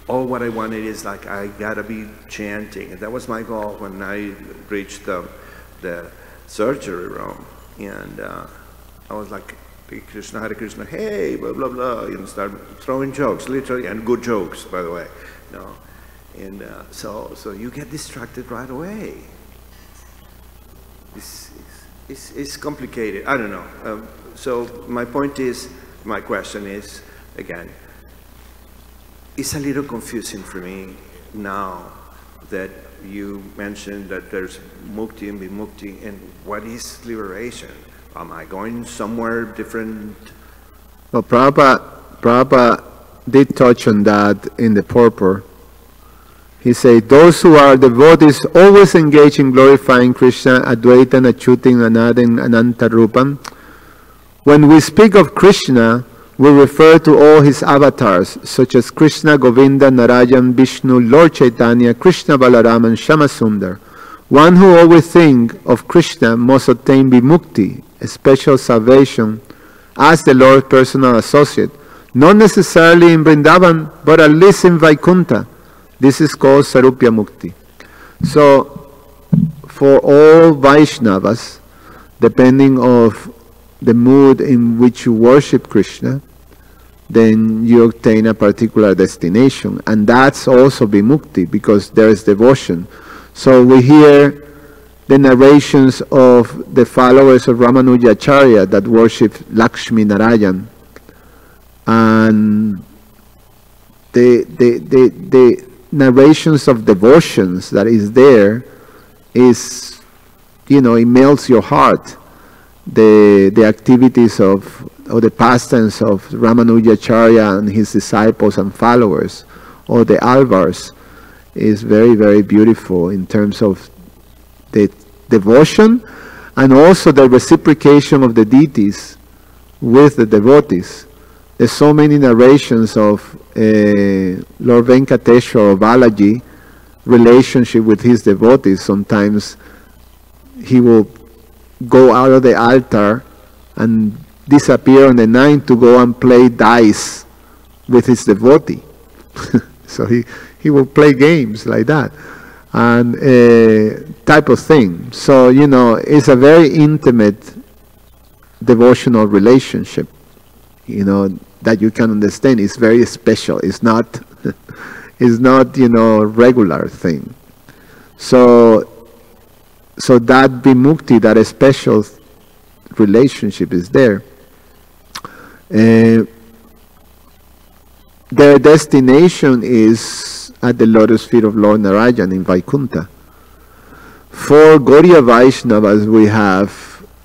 Speaker 2: all what I wanted is like, I gotta be chanting, and that was my goal when I reached the surgery room, and I was like, Hare Krishna, hey, blah blah blah, you know, start throwing jokes, literally, and good jokes, by the way, you know. And so you get distracted right away. It's complicated. I don't know. So my point is, my question is, again, it's a little confusing for me now that you mentioned that there's mukti and vimukti, and what is liberation? Am I going somewhere different?
Speaker 1: Well, Prabhupada did touch on that in the purport. He said, those who are devotees always engage in glorifying Krishna, Advaitam, Achyutam, Anadam, Anantarupam. When we speak of Krishna, we refer to all his avatars, such as Krishna, Govinda, Narayan, Vishnu, Lord Chaitanya, Krishna Balaram, and Shamasundar. One who always thinks of Krishna must obtain vimukti, a special salvation, as the Lord's personal associate, not necessarily in Vrindavan, but at least in Vaikuntha. This is called Sarupya Mukti. So, for all Vaishnavas, depending of the mood in which you worship Krishna, then you obtain a particular destination. And that's also Vimukti, because there is devotion. So we hear the narrations of the followers of Ramanujacharya that worship Lakshmi Narayan. And the narrations of devotions that is there is, you know, it melts your heart. The activities of the pastimes of Ramanujacharya and his disciples and followers, or the Alvars, is very, very beautiful in terms of the devotion and also the reciprocation of the deities with the devotees. There's so many narrations of Lord Venkateshwar or Balaji relationship with his devotees. Sometimes he will go out of the altar and disappear on the night to go and play dice with his devotee. So he will play games like that, and type of thing. So, you know, it's a very intimate devotional relationship, you know, that you can understand. It's very special. It's not it's not, you know, regular thing. So that vimukti, that special relationship is there. Their destination is at the lotus feet of Lord Narayan in Vaikuntha. For Gaudiya Vaishnavas, we have,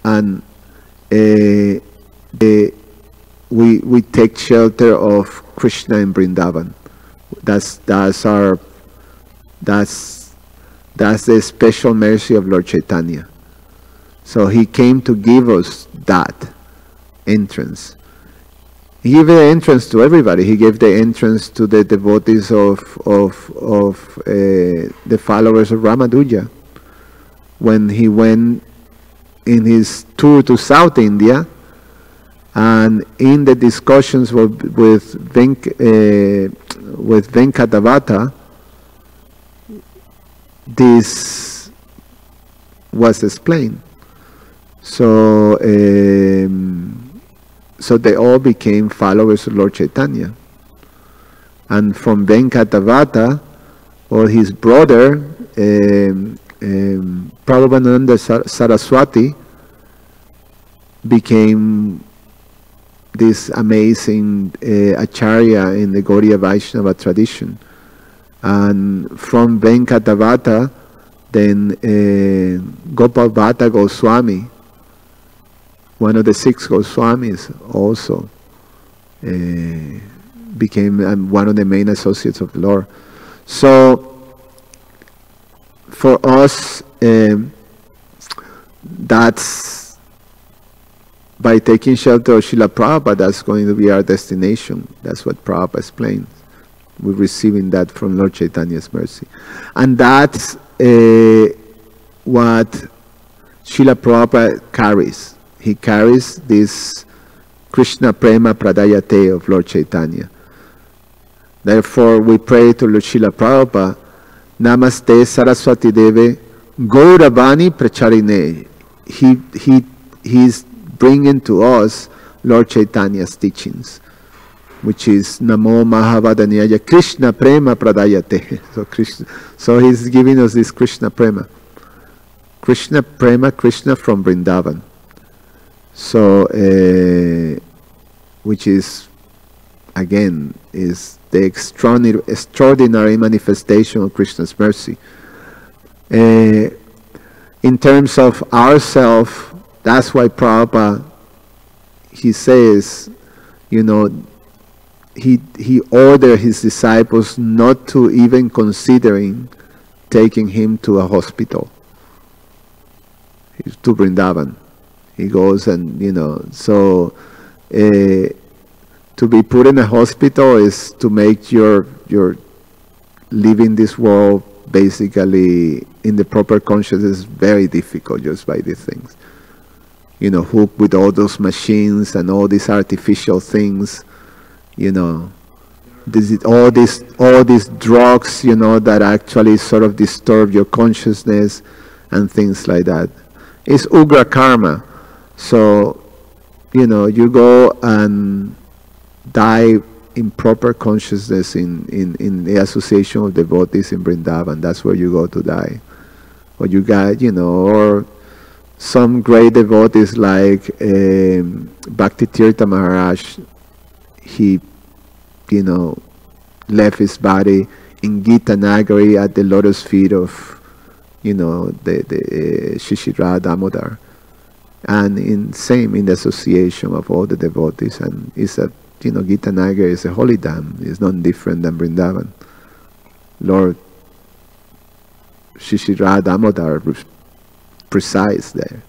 Speaker 1: and we take shelter of Krishna in Vrindavan. That's the special mercy of Lord Chaitanya. So he came to give us that entrance. He gave the entrance to everybody. He gave the entrance to the devotees of the followers of Ramanuja. When he went in his tour to South India, and in the discussions with Venkatavata, this was explained. So they all became followers of Lord Chaitanya. And from Venkatavata, or his brother, Prabhupada Saraswati, became this amazing acharya in the Gaudiya Vaishnava tradition. And from Venkatavata, then Gopal Bhatta Goswami, one of the 6 Goswamis, also became one of the main associates of the Lord. So for us, that's by taking shelter of Srila Prabhupada, that's going to be our destination. That's what Prabhupada explains. We're receiving that from Lord Chaitanya's mercy. And that's what Srila Prabhupada carries. He carries this Krishna Prema Pradayate of Lord Chaitanya. Therefore, we pray to Lord Srila Prabhupada, Namaste Saraswati Deve Gauravani Pracharine. He's bringing to us Lord Chaitanya's teachings, which is Namo Mahavadanyaya Krishna Prema Pradayate. So he's giving us this Krishna Prema. Krishna Prema, Krishna from Vrindavan. So, which is, again, is the extraordinary manifestation of Krishna's mercy. In terms of ourselves, that's why Prabhupada, he says, you know, he ordered his disciples not to even considering taking him to a hospital, to Vrindavan. He goes and, you know, so to be put in a hospital is to make your living this world basically in the proper consciousness very difficult just by these things. You know, hooked with all those machines and all these artificial things, you know, all these drugs, you know, that actually sort of disturb your consciousness and things like that. It's ugra karma. So, you know, you go and die in proper consciousness in the association of devotees in Vrindavan. That's where you go to die. Or you got, you know, or some great devotees like Bhakti Tirtha Maharaj, he, you know, left his body in Gita Nagari at the lotus feet of, you know, the Shishira Damodar. And in the association of all the devotees, and it's a, you know, Gita Nagari is a holy dam. It's not different than Vrindavan. Lord Shishira Damodar presides there.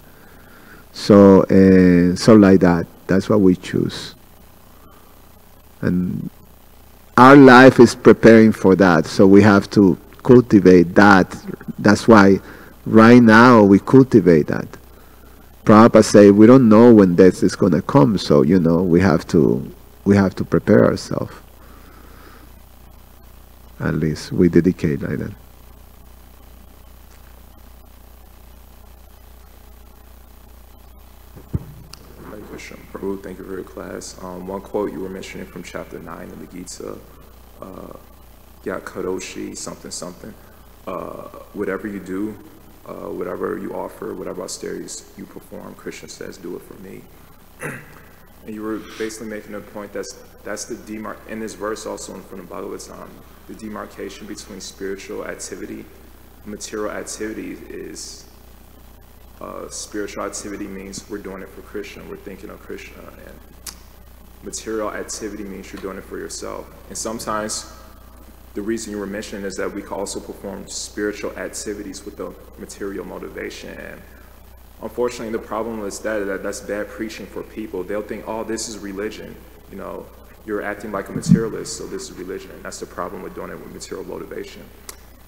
Speaker 1: So like that. That's what we choose. And our life is preparing for that. So we have to cultivate that. That's why right now we cultivate that. Prabhupada say we don't know when death is going to come, so, you know, we have to prepare ourselves. At least we dedicate like that.
Speaker 3: Hare Krishna. Prabhu, thank you for your class. One quote you were mentioning from chapter 9 in the Gita, Yat Karoshi something something. Whatever you do, whatever you offer, whatever austerities you perform, Krishna says, do it for me. And you were basically making a point that's the in this verse also from the Bhagavatam, the demarcation between spiritual activity material activity is spiritual activity means we're doing it for Krishna, we're thinking of Krishna, and material activity means you're doing it for yourself. And sometimes the reason you were mentioning is that we can also perform spiritual activities with the material motivation. And unfortunately, the problem is that's bad preaching for people. They'll think, oh, this is religion. You know, you're acting like a materialist, so this is religion. And that's the problem with doing it with material motivation.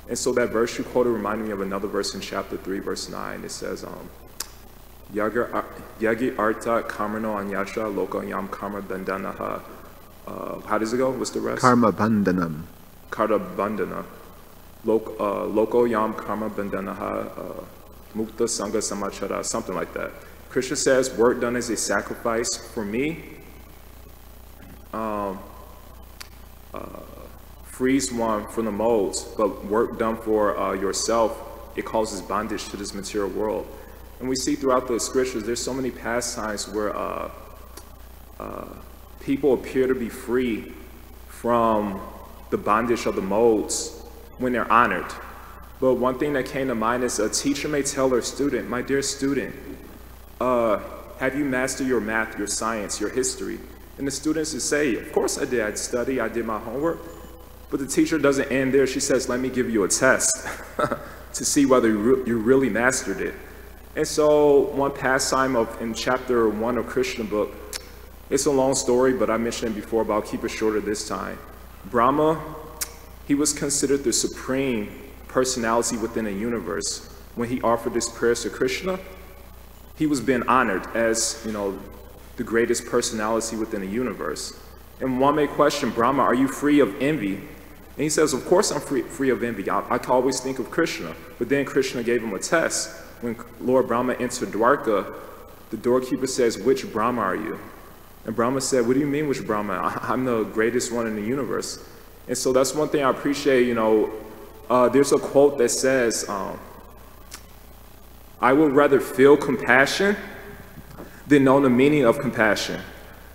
Speaker 3: And so that verse you quoted reminded me of another verse in chapter 3, verse 9. It says, Yagi arta karmano anyasha loka yam karma bandanaha. How does it go? What's the rest?
Speaker 1: Karma bandhanam.
Speaker 3: Karma bandhana. Loko yam karma bandanaha. Mukta sangha samachara. Something like that. Krishna says, work done as a sacrifice for me frees one from the molds, but work done for yourself, it causes bondage to this material world. And we see throughout the scriptures, there's so many pastimes where people appear to be free from the bondage of the molds when they're honored. But one thing that came to mind is a teacher may tell their student, my dear student, have you mastered your math, your science, your history? And the students would say, of course I did. I'd study, I did my homework. But the teacher doesn't end there. She says, let me give you a test to see whether you really mastered it. And so one pastime in chapter 1 of Krishna book, it's a long story, but I mentioned it before, but I'll keep it shorter this time. Brahma, he was considered the supreme personality within the universe. When he offered his prayers to Krishna, he was being honored as, you know, the greatest personality within the universe. And one may question, Brahma, are you free of envy? And he says, of course I'm free of envy. I can always think of Krishna. But then Krishna gave him a test. When Lord Brahma entered Dwarka, the doorkeeper says, which Brahma are you? And Brahma said, what do you mean which Brahma? I'm the greatest one in the universe. And so that's one thing I appreciate, you know, there's a quote that says, I would rather feel compassion than know the meaning of compassion.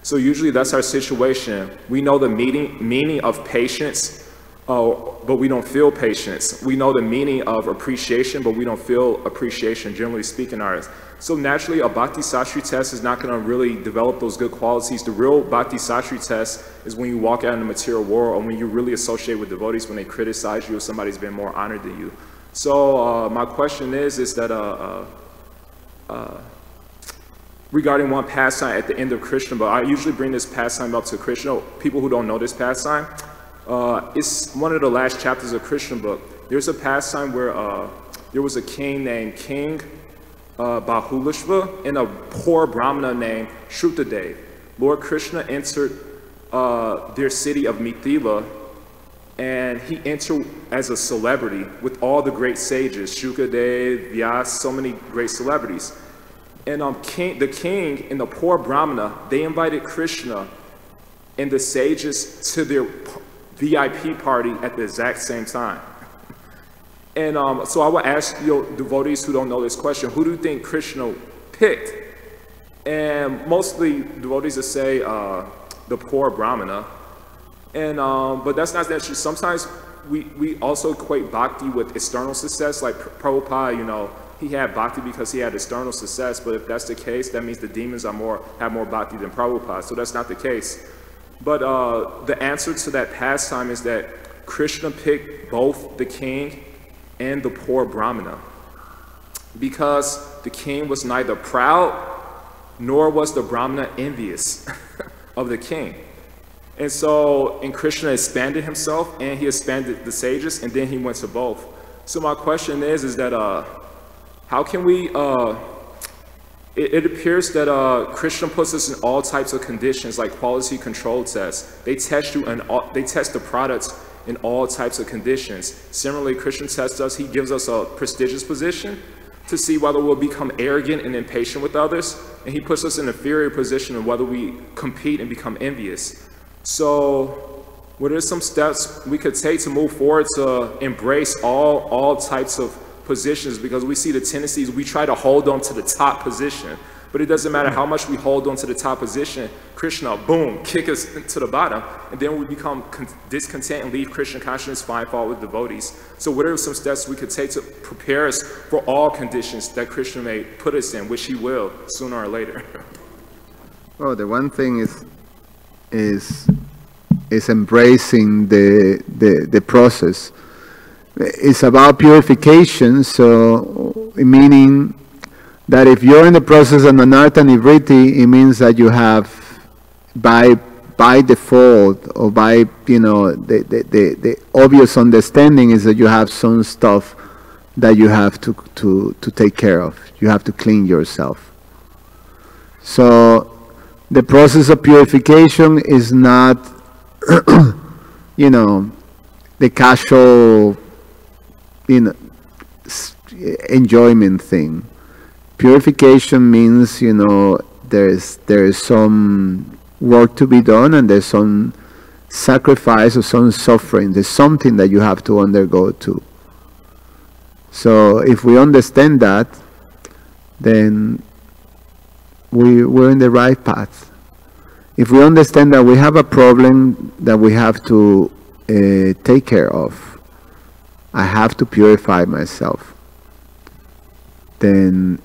Speaker 3: So usually that's our situation. We know the meaning of patience, but we don't feel patience. We know the meaning of appreciation, but we don't feel appreciation, generally speaking, ours. So naturally, a Bhakti Sastri test is not going to really develop those good qualities. The real Bhakti Sastri test is when you walk out in the material world, or when you really associate with devotees, when they criticize you or somebody's been more honored than you. So my question is that regarding one pastime at the end of Krishna, but I usually bring this pastime up to Krishna. People who don't know this pastime, it's one of the last chapters of Krishna book. There's a pastime where there was a king named King Bahulashva and a poor Brahmana named Shrutadev. Lord Krishna entered their city of Mithila, and he entered as a celebrity with all the great sages, Shukadev, Vyas, so many great celebrities. And the king and the poor Brahmana, they invited Krishna and the sages to their VIP party at the exact same time. And so I would ask devotees who don't know this question, who do you think Krishna picked? And mostly devotees will say the poor Brahmana. And but that's not necessarily. Sometimes we also equate bhakti with external success, like Prabhupada, you know, he had bhakti because he had external success, but if that's the case, that means the demons have more bhakti than Prabhupada, so that's not the case. But the answer to that pastime is that Krishna picked both the king and the poor Brahmana, because the king was neither proud, nor was the Brahmana envious of the king. And so, and Krishna expanded himself, and he expanded the sages, and then he went to both. So my question is that, how can we, it appears that Krishna puts us in all types of conditions, like quality control tests. They test you, and they test the products in all types of conditions. Similarly, Krishna tests us, he gives us a prestigious position to see whether we'll become arrogant and impatient with others, and he puts us in an inferior position of whether we compete and become envious. So, what are some steps we could take to move forward to embrace all types of positions? Because we see the tendencies, we try to hold on to the top position. But it doesn't matter how much we hold on to the top position, Krishna, boom, kick us to the bottom, and then we become discontent and leave Krishna consciousness, find fault with devotees. So what are some steps we could take to prepare us for all conditions that Krishna may put us in, which he will, sooner or later?
Speaker 1: Well, the one thing is embracing the process. It's about purification, so meaning that if you're in the process of anartha nivritti, it means that you have, by default, or by, the obvious understanding is that you have some stuff that you have to take care of. You have to clean yourself. So the process of purification is not, the casual, enjoyment thing. Purification means, there's some work to be done, and there's some sacrifice or some suffering. There's something that you have to undergo too. So if we understand that, then we're in the right path. If we understand that we have a problem that we have to take care of, I have to purify myself, then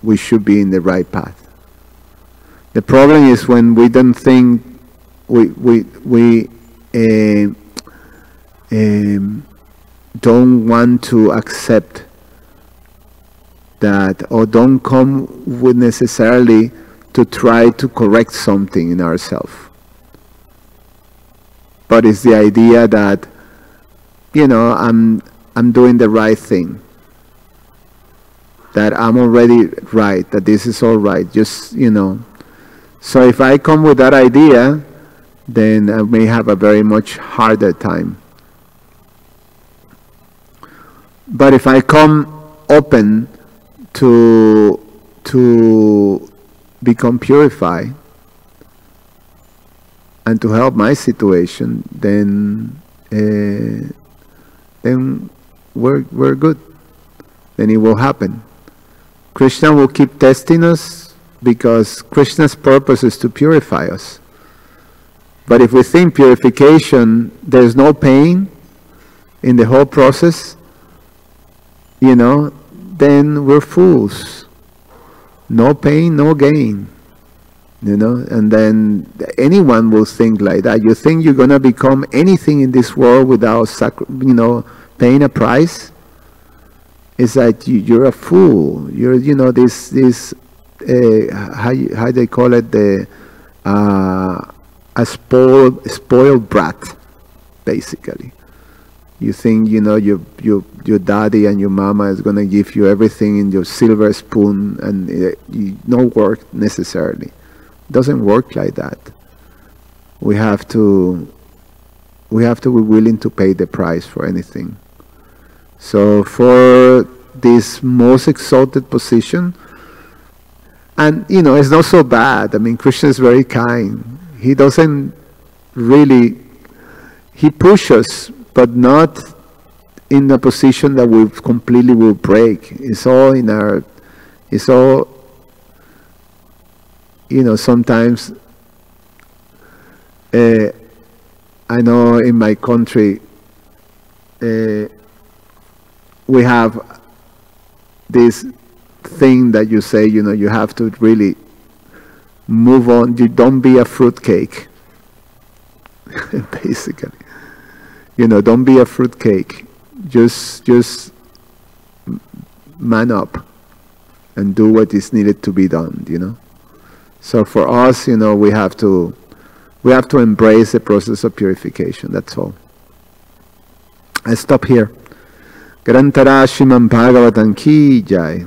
Speaker 1: we should be in the right path. The problem is when we don't think, we don't want to accept that, or don't come with necessarily to try to correct something in ourselves. But it's the idea that, I'm doing the right thing, that I'm already right, that this is all right, just, So if I come with that idea, then I may have a very much harder time. But if I come open to become purified and to help my situation, then we're good. Then it will happen. Krishna will keep testing us because Krishna's purpose is to purify us. But if we think purification, there's no pain in the whole process, then we're fools. No pain, no gain. And then anyone will think like that. You think you're going to become anything in this world without paying a price? It's that you're a fool. You're, this how they call it, a spoiled brat, basically. You think, your daddy and your mama is going to give you everything in your silver spoon, and no work necessarily. It doesn't work like that. We have to be willing to pay the price for anything. So for this most exalted position, and it's not so bad. I mean, Krishna is very kind. He doesn't really, he pushes, but not in a position that we completely will break. It's all in our, sometimes, I know in my country, we have this thing that you say, you have to really move on. You don't be a fruitcake, basically. Don't be a fruitcake. Just man up and do what is needed to be done. So for us, we have to embrace the process of purification. That's all. I stop here. Grantara Srimad Bhagavatam ki jai.